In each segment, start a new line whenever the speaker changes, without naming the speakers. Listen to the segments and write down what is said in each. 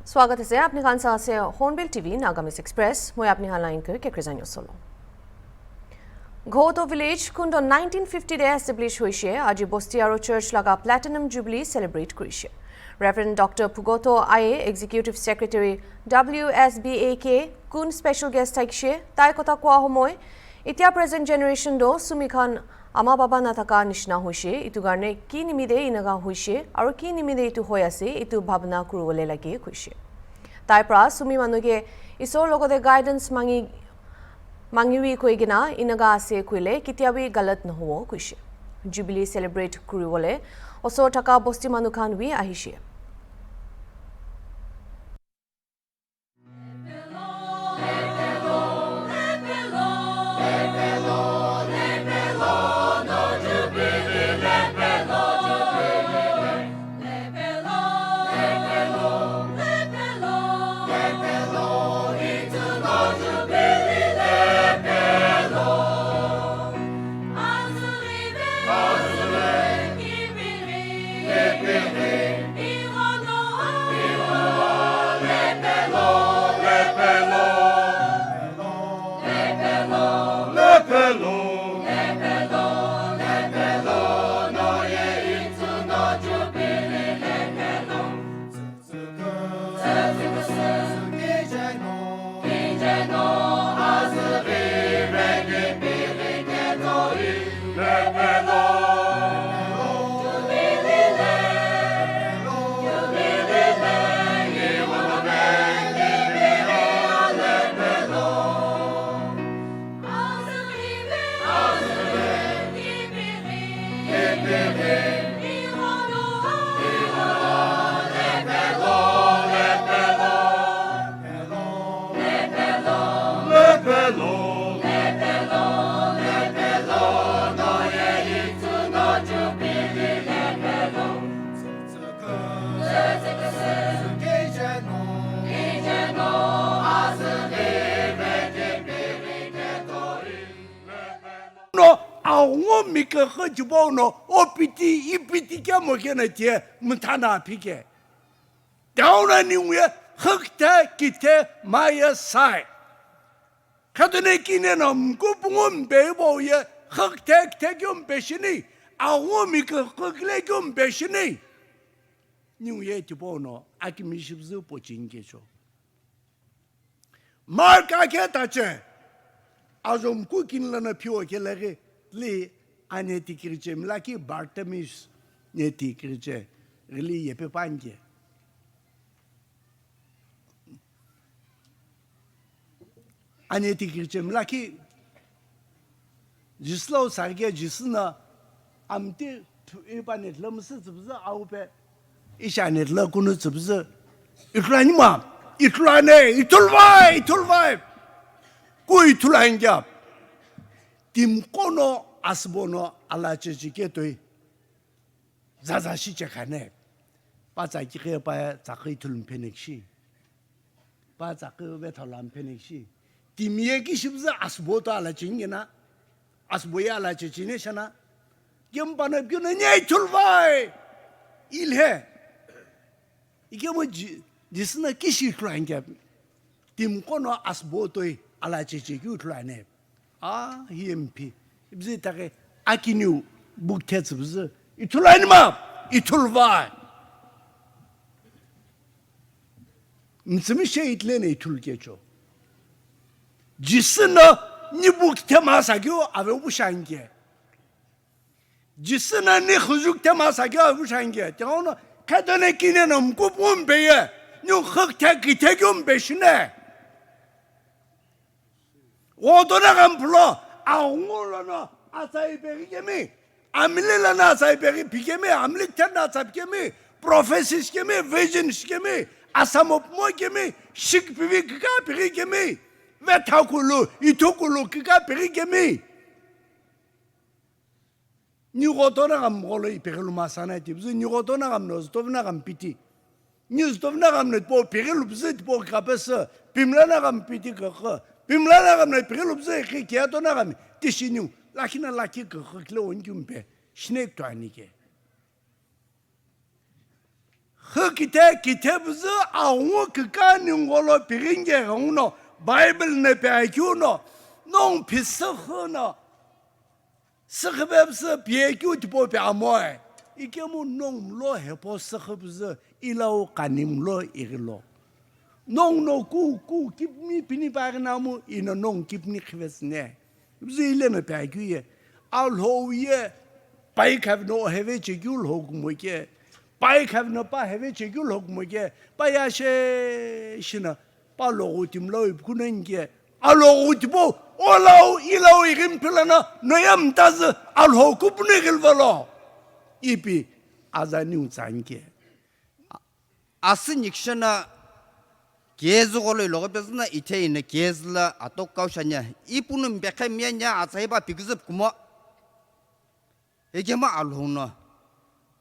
स्वागत है अपनी खान से हॉर्नबिल टीवी नागामिस एक्सप्रेस मैं अपनी हालाइन के क्रिजानियो सोलो घोतो विलेज कुंडो 1950 डे एस्टेब्लिश हुईशे आज बस्ती आरो चर्च लगा प्लैटिनम जुबली सेलिब्रेट करिशे रेवरेंड डॉक्टर पुगोतो आए एग्जीक्यूटिव सेक्रेटरी WSBAK कुन स्पेशल गेस्ट थाइशे ताई कथा कोआ समय इतिया प्रेजेंट जेनेरेशन दो सुमिखान आमा बाबा नाथाका निशना हुईशे इतु गारने की निमिदे इनागा हुईशे और की निमिदे इतु होय आसे इतु भावना कुरुवले लागि हुईशे ताई प्रा सुमी मानुगे इसोर लगते गाइडेंस मांगिवी कोइगिना इनागा आसे कोइले कितियाबी गलत नहुओ कुइशे जुबिली सेलिब्रेट कुरुवले ओसोर थाका बस्ती मानुखान we आहिशे
Mika Hojibono, OPT, EPT Gamogenate, Montana Pique. Down anywhere, Hukta Kite Maya Sai. Katanekinum, Gubum Bebo, ye, Huktak Tegum Beshini, Awomika Huklegum Beshini. New Year to Bono, Akimiship Zupochingesho. Mark Aketache, Azum cooking Lana Pure Kelere. Li aneti krice mlaki Bartemis neti krice li yepe panje aneti krice mlaki jislo sarge jisna amti ibanet lamsı zıbzı avpe işanet la kunu zıbzı ikranima ikrane itulvay ku itulanjap Timkono asbono alachiketoi zazashi chekane paza kike pa zakhi tulum penekshi pa zakhi vetalam penekshi timye ki shibza asboto alachingena asboya alachine shana gembana gyuna nyai tulvai ilhe ikemo jisna kishi klanga timkono asbotoi alachiki utlane HMP. Bize take akinu buktet bize. İtulanma, itulvay. Msimi şehitlerine itul geço. Cisina ni bukte masagyo ave bu şange. Cisina ni huzukte masagyo ave bu şange. Ona kadane kinenom kupum beye. Ni hıkte kitegum beşine. 오도나간 불러 아옹올라나 아사이베기 게미 암릴라나 아사이베기 비게미 암릭테나 아사이게미 프로페시스 게미 비전스 게미 아사모모 게미 식비비 그가 비기 게미 베타kullu 이토kullu 그가 비기 게미 니고도나간 몰이 비글루 마사나 티브즈 니고도나간 노스토브나간 피티 뉴스토브나간 뭐 비글루 비즈 뭐 가베스 빔라나간 피티 그거 Bimlana gamne prilubze ki kiatona gam tishinu lakina laki khle onjumbe shnek to anike 기태 무슨 아웅어 그까는 걸로 비긴게 홍노 바이블네 배교노 농 비서허노 서흐베브스 비에교 디보 비아모에 이게 뭐 농로 해보 서흐브스 일라오 까님로 이글로 농노 꾸꾸 기프니 비니 바그나무 이노 농 기프니 크베스네 무슨 일레네 배교에 알호위에 바이크 have no heavy chigul hog moike 바이크 have no pa heavy chigul hog moike 바야셰 시나 팔로우팀 로이 구는게 알로우티보 올라오 일라오 이긴 플라나 노얌다즈 알호 쿠브네글 발로 이피 아자니우 잔게
아스닉셔나 계속을 로베스나 이테이네 계슬라 아똑가우샤냐 이분은 백하미냐 아사이바 비그습 구모 이게 뭐 알호나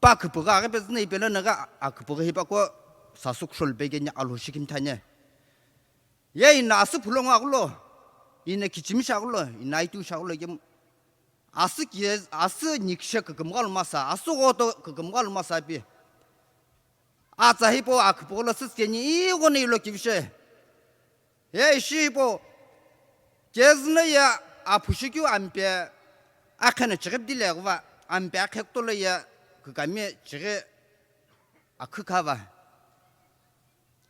바크버가 아베스나 이벨라 나가 아크버가 히바고 사숙술 베게냐 알호시김타냐 예 나스 불렁하글로 이네 기침샤글로 이나이투샤글로 이게 아스 닉셔 그금갈 마사 아스고도 그금갈 마사비 아자히보 아크보로 스스케니 이거는 일로 기비셰 예 시보 제즈나야 아푸시규 안베 아카네 지급딜레고바 안베 아케돌레야 그감에 지게 아크카바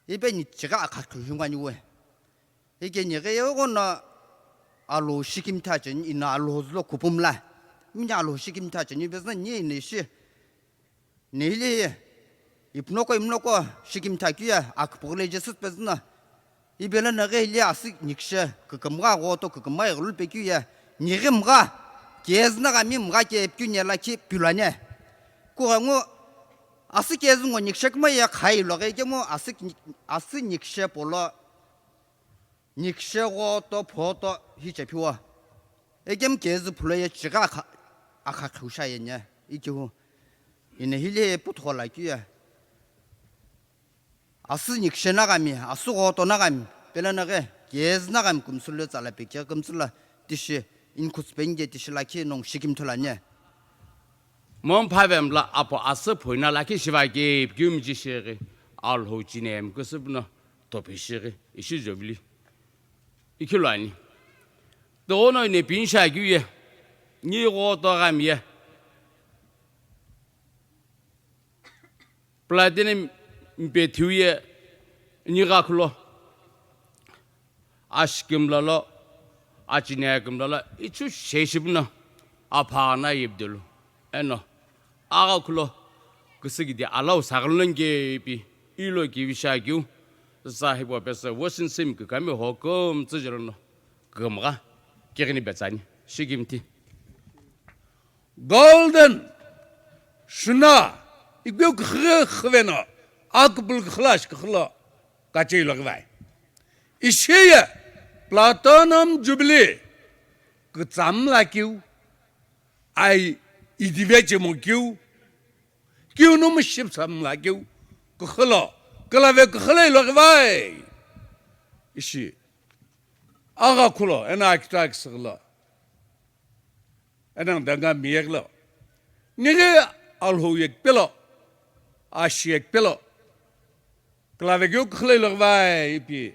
이베니 지가 아카크 흉관이 왜 이게 니가 요거나 알로 시김타전 이나 알로즈로 구품라 민자 알로 시김타전 이베서 니니시 내리 입노고 시김타기야 아크보레제스 베스나 이베나 나게 일리 아스 닉셔 그금가 고도 그금마 이걸 베기야 니금가 계즈나가 미므가 계뷰냐라키 뷰라냐 고강고 아스 계즈고 닉셔크마야 카이로게 게뭐 아스 닉셔 볼로 닉셔고 또 포도 히제피와 에겜 계즈 플레이 지가 아카 쿠샤였냐 이겨 이네 힐리 부토라기야 아스 닉셔 나가미 아스고 또 나가미 벨라나게 계즈 나가미 금술려 잘라 베겨 금술라 디시 인쿠스벤게 디시라키 농 시김톨라냐
mon pavemla apo asa poina laki shivage gyumji shiri alhojinem kusubno topishiri ishi jobli ikilani dono ne binsha gyye ni go to gamye platinum betuye ni gaklo ashkimlalo achinegimlalo ichu sheshibno apana yibdulu eno 아가클로 그스기디 알라우 사글런게 비 일로 기비샤규 사히보 베서 워신심 그 감이 호금 찌저는 그거가 게르니 베자니 시김티
golden shna 이거 khvena akbul khlash khla kachi lagvai ishiya platinum jubilee 그 잠라규 아이 이디베지 뭐규 규놈 13라규 그클로 클라베 클레 로그바이 이시 아가쿨로 에나키탁스글로 에나 당가 미역로 니게 알호역 빌로 아시역 빌로 클라베 규 클레 로그바이 비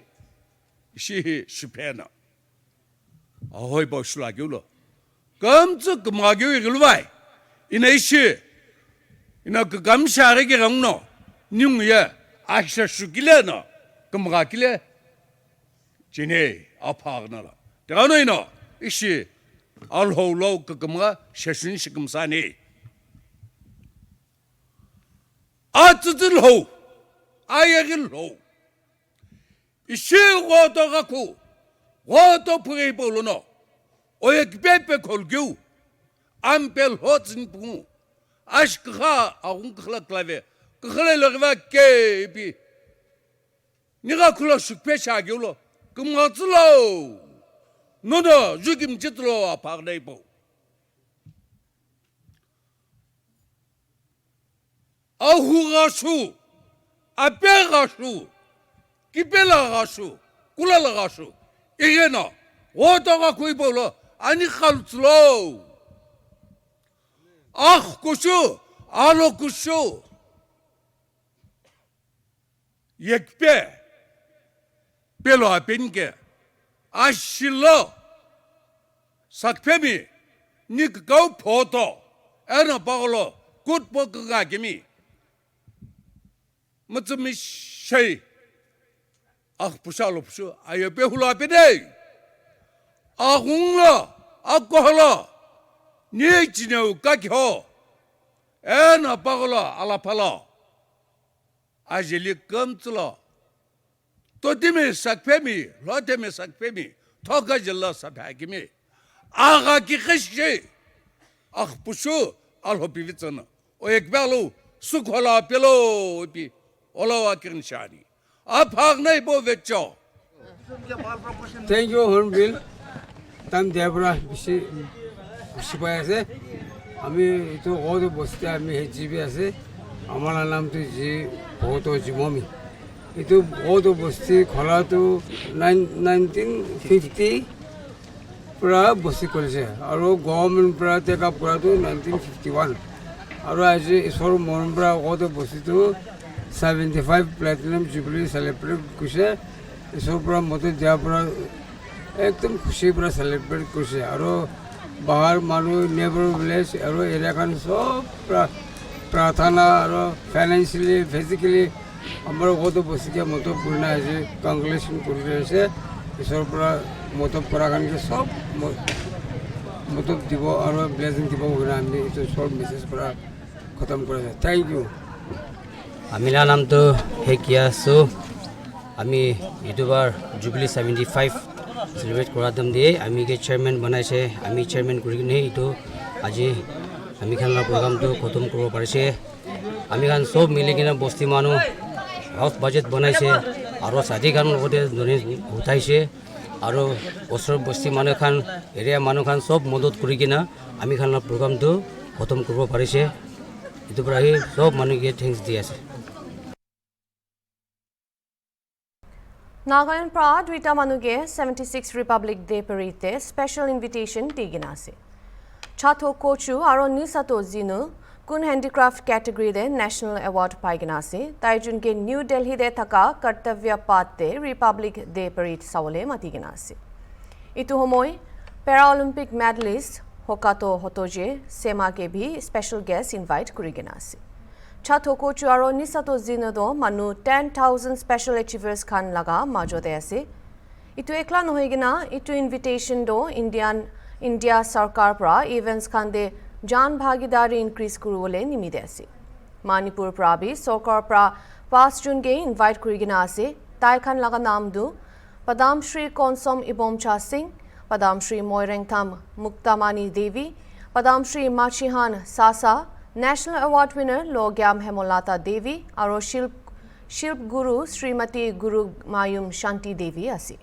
이시 슈페나 아호이 보슐라규로 깜짝 그마규 이글바이 이네시 이나 그 감샤르게 랑노 닝야 아샤 슈길레노 금가길레 지네 아파그나라 대가노이노 이시 알호로 그 금가 셰신 시금사니 아츠들호 아야길호 이시 와도가쿠 와도 프레이볼로노 오예 베베 콜규 암벨 호진 부 아시크하 아웅클라 클라베 클레 러바 케비 니가 클라 슈페샤기로 금가슬로 너도 주김 짓로 아파네이보 아후가수 아베가수 기벨라가수 꿀라가수 이게너 오다가 구이볼로 아니 칼슬로 아 구슈 알로 구슈 ekPay পেলো পেনকে আসছিল sakpemi nik gau photo ana baglo good book ga gimi mutsumi shay ah pusalo pusu ayo be hula be de ahungla akohla ni jineu ka kho ana baglo ala phala ajeli kamtslo to dimi sakpemi lo dimi sakpemi thoga jilla sabhagimi आगा की खिशे अख पुशु अलहो पिविचन ओ एक बेलो सुख होला पेलो P ओला Joaquin शारी आप भाग नहीं बो वेचो
Thank you, Hornbill. Tam Debra, Bishopase. আমি তো কত বসতে আমি হেজিবি আছে আমার নাম তো জি বহুত জিমমি এটা কত বস্তি খোলা তো 1950 পুরা বস্তি করেছে আর গভর্নমেন্ট পুরা টেকা পুরা তো 1951 আর আজ ঈশ্বর মন পুরা কত বস্তি তো 75 প্লাটিনাম জুবলি সেলিব্রেট করছে ঈশ্বর পুরা মতো দেওয়া পুরা একদম খুশি পুরা সেলিব্রেট করছে আর বাহার মানুষ নেবার ভিলেজ আর এলাকান সব প্রার্থনা আর ফাইন্যান্সিয়ালি ফিজিক্যালি আমার কত বস্তিকে মতো পূর্ণ আছে কংগ্রেচুলেশন করে রয়েছে ঈশ্বর পুরা মতো পড়াখানকে সব মতো দিব আর ব্লেসিং দিব বলে আমি এটা সব মেসেজ করা খতম করে যায় থ্যাংক ইউ
আমিলা নাম তো হেকিয়া সো আমি ইউটিউবার জুবলি 75 সেলিব্রেট করার দাম দিয়ে আমি কে চেয়ারম্যান বনাইছে আমি চেয়ারম্যান করি কিনে এইটো আজি আমি খেলাৰ প্ৰগ্ৰামটো খতম কৰিব পাৰিছে আমি খান সব মিলি কিনে বস্তি মানুহ হাউচ বাজেট বনাইছে আৰু সাধি খান লগতে জনে উঠাইছে আৰু ওচৰৰ বস্তি মানুহ খান এৰিয়া মানুহ খান সব মদত কৰি কিনে আমি খেলাৰ প্ৰগ্ৰামটো খতম কৰিব পাৰিছে এইটো পৰা সব মানুহকে থেংকস দি আছে
Nagaland pra duita manuge 76 Republic Day parade special invitation digina ase. Chatho Kochu aro Nisato Zinu kun handicraft category de national award paigina ase. Taijun ke New Delhi de thaka Kartavya Path de Republic Day parade sawole matigina ase. Itu homoy Paralympic medalist Hokato Hotoje Sema ke bhi special guest invite kurigina ase. Chatho Kochu aro Nisato Zinu do manu 10,000 special achievers khan laga majode ase. Itu ekla nohegina itu invitation do India sarkar pra events khan de jan bhagidari increase kurule nimide ase. Manipur pra bhi sarkar pra 5 June ge invite kurigina ase. Tai khan laga naam du Padam Shri Konsom Ibomcha Singh, Padam Shri Moirengtham Muktamani Devi, Padam Shri Machihan Sasa, National Award winner Logyam Hemolata Devi aro Shilp Guru Srimati Guru Mayum Shanti Devi ase.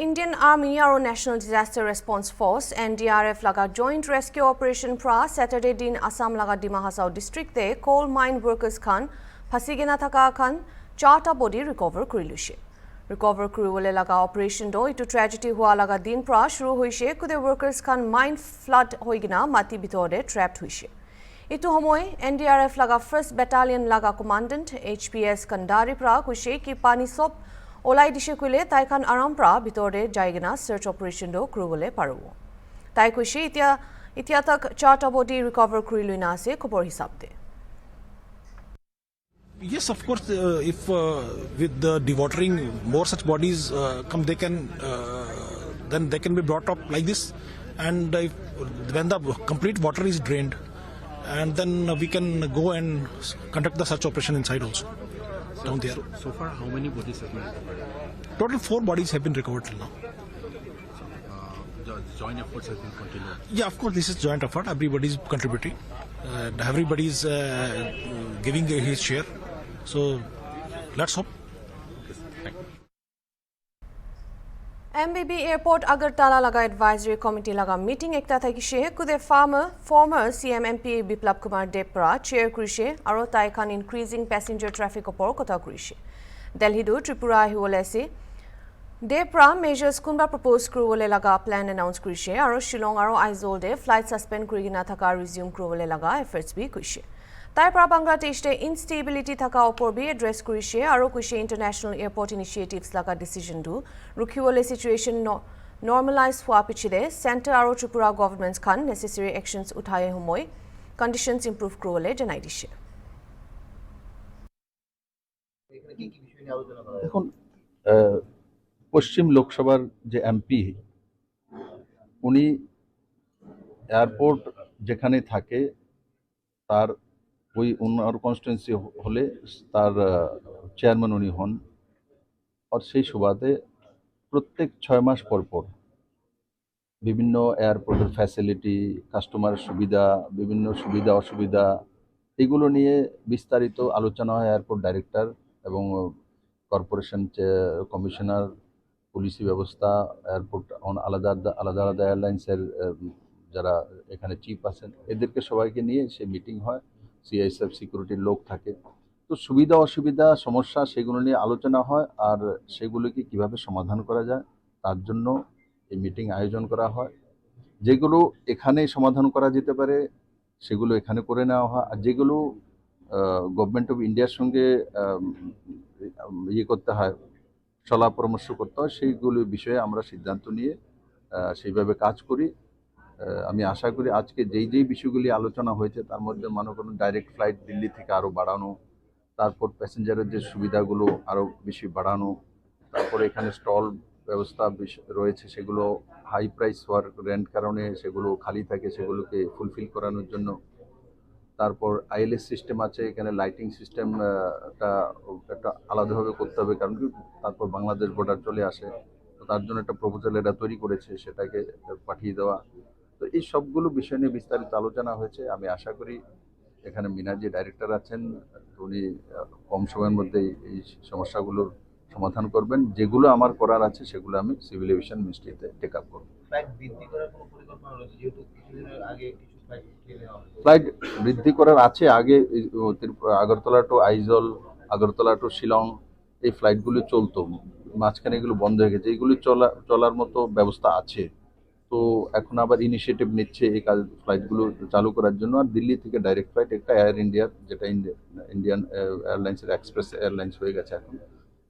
Indian Army aro National Disaster Response Force NDRF laga joint rescue operation pra Saturday din Assam laga Dima Hasao district te coal mine workers khan phasigena thaka khan 4ta body recover korilushe. Recover kuribole laga operation do itu tragedy hua laga din pra shuru hoise kude workers khan mine flood hoigina mati bitore trapped hoise. Itu homoy NDRF laga 1st battalion laga commandant HPS Kandari pra hoise ki pani sob olai dishe kule tai khan aram pra bitore jaigina search operation do kuribole parubo. Tai hoise itia tak 4ta body recover kuriluina ase khobor hisab de.
Yes, of course. If with the dewatering, more such bodies come, then they can be brought up like this. And when the complete water is drained, and then we can go and conduct the search operation inside also, down there.
So far, how many bodies have been recovered?
Total 4 bodies have been recovered till now.
The joint efforts have been continued.
Yeah, of course, this is joint effort. Everybody is contributing. Everybody is giving his share. So, let's hope.
MBB Airport Agartala laga advisory committee laga meeting ekta thakishe kude former CM MP Biplab Kumar Debra chair kurishe aro tai khan increasing passenger traffic opor kotha kurishe. Delhi do Tripura hiwole ase Debra measures kunba propose kurwole laga plan announce kurishe aro Shillong aro Aizawl de flight suspend kurigina thaka resume kurwole laga efforts bi kurishe. তাইপৰা বাংলাদেশে ইনষ্টেবিলিটি থকা অপৰবি address কৰিছে আৰু কৈছে international airport initiatives লগা ডিচিজনটো ৰুখিবলৈ situation normalise হোৱা পিছতে centre আৰু ত্ৰিপুৰা গভৰ্ণমেণ্টছ খান necessary actions উঠাই সময় কণ্ডিশ্যনছ ইম্প্ৰুভ কৰিবলৈ জনাই দিছে।
দেখুন পশ্চিম লোকসভার যে এমপি উনি এয়ারপোর্ট যেখানে থাকে তার ওই ওনার কনস্টিটুয়েন্সি হলে তার চেয়ারম্যান উনি হন। আর সেই সুবাদে প্রত্যেক 6 মাস পর পর বিভিন্ন এয়ারপোর্টের ফ্যাসিলিটি, কাস্টমার সুবিধা, বিভিন্ন সুবিধা অসুবিধা এগুলো নিয়ে বিস্তারিত আলোচনা হয় এয়ারপোর্ট ডাইরেক্টর এবং কর্পোরেশন কমিশনার, পুলিশি ব্যবস্থা, এয়ারপোর্ট আলাদা আলাদা আলাদা এয়ারলাইন্সের যারা এখানে চিফ আছেন এদেরকে সবাইকে নিয়ে সে মিটিং হয়। সিআইএসএফ সিকিউরিটির লোক থাকে, তো সুবিধা অসুবিধা সমস্যা সেগুলো নিয়ে আলোচনা হয় আর সেগুলোকে কিভাবে সমাধান করা যায় তার জন্য এই মিটিং আয়োজন করা হয়। যেগুলো এখানে সমাধান করা যেতে পারে সেগুলো এখানে করে নেওয়া হয়, আর যেগুলো গভর্নমেন্ট অফ ইন্ডিয়ার সঙ্গে ইয়ে করতে হয়, সলা পরামর্শ করতে হয়, সেইগুলো বিষয়ে আমরা সিদ্ধান্ত নিয়ে সেইভাবে কাজ করি। আমি আশা করি আজকে যেই বিষয়গুলি আলোচনা হয়েছে তার মধ্যে মনে করুন ডাইরেক্ট ফ্লাইট দিল্লি থেকে আরও বাড়ানো, তারপর প্যাসেঞ্জারের যে সুবিধাগুলো আরও বেশি বাড়ানো, তারপরে এখানে স্টল ব্যবস্থা রয়েছে সেগুলো হাই প্রাইস হওয়ার রেন্ট কারণে সেগুলো খালি থাকে, সেগুলোকে ফুলফিল করানোর জন্য। তারপর আইএলএস সিস্টেম আছে, এখানে লাইটিং সিস্টেমটা একটা আলাদাভাবে করতে হবে, কারণ কি তারপর বাংলাদেশ বর্ডার চলে আসে, তো তার জন্য একটা প্রপোজাল এটা তৈরি করেছে, সেটাকে পাঠিয়ে দেওয়া। তো এই সবগুলো বিষয় নিয়ে বিস্তারিত আলোচনা হয়েছে। আমি আশা করি এখানে মিনা যে ডাইরেক্টর আছেন উনি কম সময়ের মধ্যে এই সমস্যাগুলোর সমাধান করবেন। যেগুলো আমার করার আছে সেগুলো আমি সিভিল এভিয়েশন মিনিস্ট্রিতে টেক আপ করব। ফ্লাইট বৃদ্ধি করার আছে, আগে আগরতলা টু আইজল, আগরতলা টু শিলং এই ফ্লাইটগুলো চলতো, মাঝখানে এগুলো বন্ধ হয়ে গেছে। এইগুলি চলার মতো ব্যবস্থা আছে, তো এখন আবার ইনিশিয়েটিভ নিচ্ছে এই কাজ ফ্লাইটগুলো চালু করার জন্য। আর দিল্লি থেকে ডাইরেক্ট ফ্লাইট একটা এয়ার ইন্ডিয়ার, যেটা ইন্ডিয়ান এয়ারলাইন্সের এক্সপ্রেস এয়ারলাইন্স হয়ে গেছে এখন,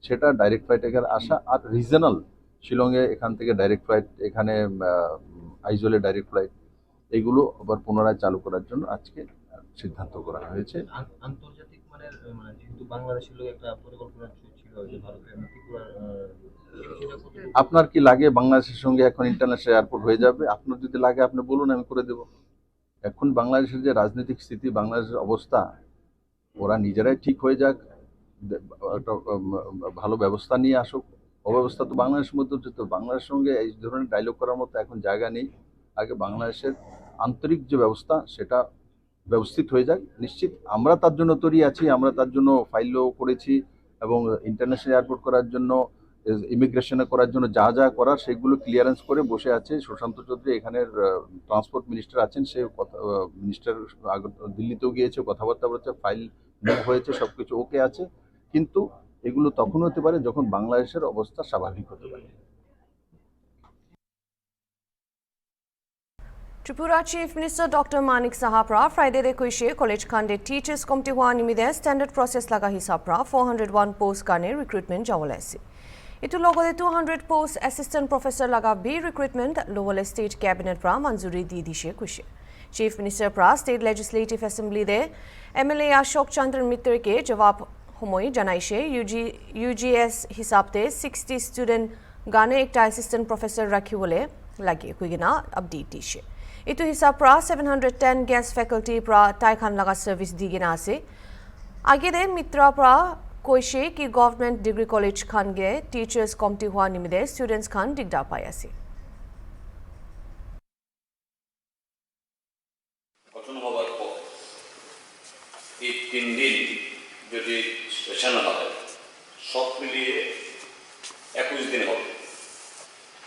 সেটা ডাইরেক্ট ফ্লাইট এখানে আসা। আর রিজনাল শিলংয়ে এখান থেকে ডাইরেক্ট ফ্লাইট, এখানে আইজলে ডাইরেক্ট ফ্লাইট, এগুলো আবার পুনরায় চালু করার জন্য আজকে সিদ্ধান্ত করা হয়েছে।
আন্তর্জাতিক মানের যেহেতু বাংলাদেশের লোক একটা পরিকল্পনা ছিল যে ভারতের
আপনার কি লাগে বাংলাদেশের সঙ্গে এখন ইন্টারন্যাশনাল এয়ারপোর্ট হয়ে যাবে? আপনার যদি লাগে আপনি বলুন, আমি করে দেব। এখন বাংলাদেশের যে রাজনৈতিক স্থিতি, বাংলাদেশের অবস্থা, ওরা নিজেরাই ঠিক হয়ে যাক, একটা ভালো ব্যবস্থা নিয়ে আসুক। অব্যবস্থা তো বাংলাদেশের মধ্যে হচ্ছে, তো বাংলাদেশের সঙ্গে এই ধরনের ডায়লগ করার মতো এখন জায়গা নেই। আগে বাংলাদেশের আন্তরিক যে ব্যবস্থা সেটা ব্যবস্থিত হয়ে যাক। নিশ্চিত আমরা তার জন্য তৈরি আছি, আমরা তার জন্য ফাইলও করেছি এবং ইন্টারন্যাশনাল এয়ারপোর্ট করার জন্য, ইমিগ্রেশনে করার জন্য যা যা করার সেগুলো ক্লিয়ারেন্স করে বসে আছে সুশান্ত চৌধুরী, এখানের ট্রান্সপোর্ট মিনিস্টার আছেন, সে মিনিস্টার দিল্লিতেও গিয়েছে, কথাবার্তা বলছে, ফাইল মুভ হয়েছে, সব কিছু ওকে আছে। কিন্তু এগুলো তখন হতে পারে যখন বাংলাদেশের অবস্থা স্বাভাবিক হতে পারে।
Tripura Chief Minister Dr. Manik Sahapra Friday de kuishe college khande teachers committee hua nimide standard process laga hisapra 401 post kane recruitment jawalasi. Itu logode 200 post assistant professor laga B recruitment lowale state cabinet pra manzuri di dishe kuishe. Chief Minister pra state legislative assembly de MLA Ashok Chandran Mitter ke jawab humoi janaishe UGS hisapte 60 student gane ekta assistant professor rakhiwole lage kuigina update dishe. Itu hisab pra 710 guest faculty pra taikhan laga service digina ase. Age de Mitra pra koishe ki government degree college khan ge teachers committee hua nimide students khan digda pai ase.
গঠন হওয়ার পর এই 3 দিন যদি session হয় সব মিলিয়ে 21 দিন হবে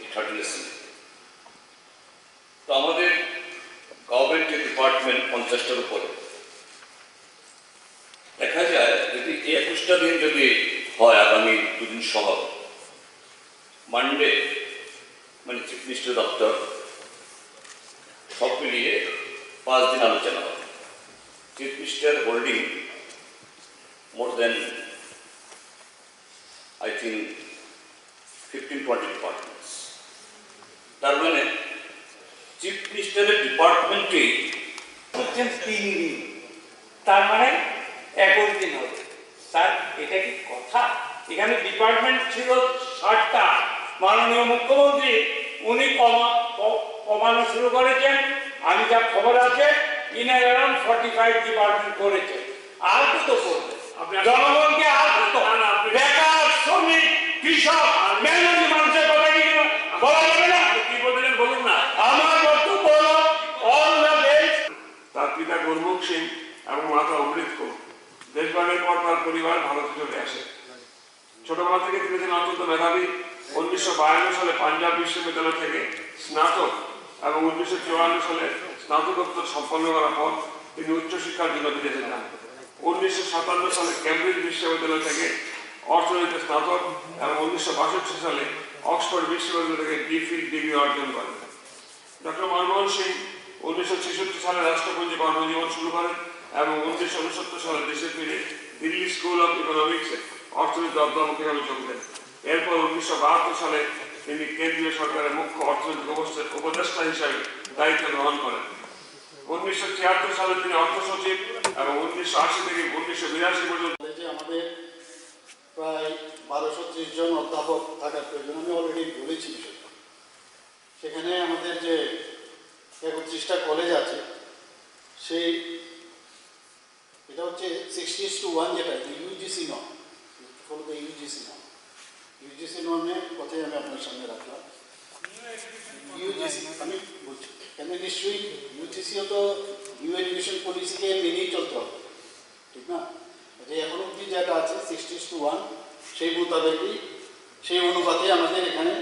এই 30 লেসন। তো আমাদের গভর্নমেন্টের ডিপার্টমেন্ট 50টার উপরে, দেখা যায় যদি 21টা দিন যদি হয় আগামী 2 দিন সহ, মানডে মানে চিফ মিনিস্টার দপ্তর সব মিলিয়ে 5 দিন আলোচনা হবে। Chief Minister holding more than, I think, 15-20 departments. তার মানে চিফ মিনিস্টারের ডিপার্টমেন্টে
হচ্ছেন 3 দিন, তার মানে 21 দিন হবে। স্যার এটা কি কথা? এখানে ডিপার্টমেন্ট ছিল 60টা, মাননীয় মুখ্যমন্ত্রী উনি কমানো শুরু করেছেন। আমি যা খবর আছে ইন অ্যারাউন্ড 45 ডিপার্টমেন্ট করেছে। আর তো করবে জনগণকে, আর তো বেকার, শ্রমিক, কৃষক, মেহনতি মানুষের কথা কি বলা যাবে না?
কি বলবেন বলুন না।
আমার বক্তব্য হলো অল দ্য দেশ।
তার পিতা গুরমুখ সিং এবং মাতা অমৃত কৌর দেশভাগের পর তার পরিবার ভারতে চলে আসে। ছোটবেলা থেকে তিনি ছিলেন অত্যন্ত মেধাবী। 1952 সালে পাঞ্জাব বিশ্ববিদ্যালয় থেকে স্নাতক এবং 1954 সালে স্নাতকোত্তর সম্পন্ন করার পর তিনি উচ্চশিক্ষার জন্য বিদেশে যান। 1957 সালে কেমব্রিজ বিশ্ববিদ্যালয় থেকে অর্থনীতিতে স্নাতক এবং 1962 সালে অক্সফোর্ড বিশ্ববিদ্যালয় থেকে ডিফিল ডিগ্রি অর্জন করেন। ডক্টর মনমোহন সিং 1966 সালে রাষ্ট্রপুঞ্জে কর্মজীবন শুরু করেন এবং 1969 সালে দেশে ফিরে দিল্লি স্কুল অফ ইকোনমিক্সে অর্থনীতি অধ্যাপক হিসেবে যোগ দেন। এরপর 1972 সালে তিনি কেন্দ্রীয় সরকারের মুখ্য অর্থনৈতিক উপদেষ্টা হিসাবে দায়িত্ব গ্রহণ করেন। 1976 সালে তিনি অর্থ সচিব এবং 1980 থেকে 1982 পর্যন্ত
আমাদের প্রায় 1230 জন অধ্যাপক থাকার প্রয়োজন। আমি অলরেডি বলেছি বিষয়টা। সেখানে আমাদের যে 31টা কলেজ আছে, সেই এটা হচ্ছে 60:1, যেটা UGC norm, follow the UGC norm. UGC নর্মের কথাই আমি আপনার সামনে রাখলাম। ইউজিসি আমি বলছি কেন, নিশ্চয়ই ইউজিসিও তো নিউ এডুকেশন পলিসিকে মেনেই চলতে হবে, ঠিক না? যে এখন অব্দি যেটা আছে 60:1, সেই মোতাবেকই, সেই অনুপাতে আমাদের এখানে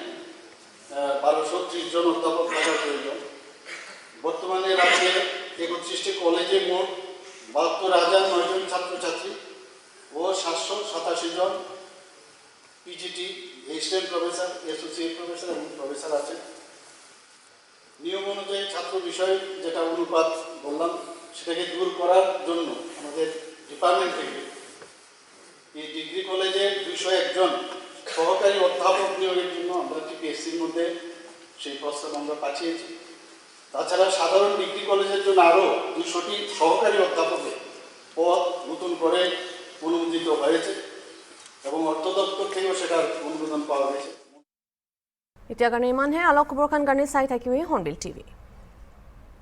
1230 জন অধ্যাপক থাকার প্রয়োজন। বর্তমানে রাজ্যে 31টি কলেজে মোট 72,009 জন ছাত্রছাত্রী ও 787 জন PGT, assistant professor, associate professor এবং প্রফেসর আছে। নিয়ম অনুযায়ী ছাত্র বিষয়ে যেটা অনুপাত বললাম, সেটাকে দূর করার জন্য আমাদের ডিপার্টমেন্ট থেকে এই ডিগ্রি কলেজে 201 জন সহকারী অধ্যাপক নিয়োগের জন্য আমরা টিপিএসসির মধ্যে সেই প্রস্তাব আমরা পাঠিয়েছি। তাছাড়া সাধারণ ডিগ্রি কলেজের জন্য আরও 200টি সহকারী অধ্যাপকের পদ নতুন করে অনুমোদিত হয়েছে এবং অর্থ দপ্তর থেকেও সেটার অনুমোদন পাওয়া গেছে।
এতিয়া কাৰণে ইমানহে। আলোক খবৰখন কাৰণে চাই থাকিবি হৰ্ণবিল টিভি।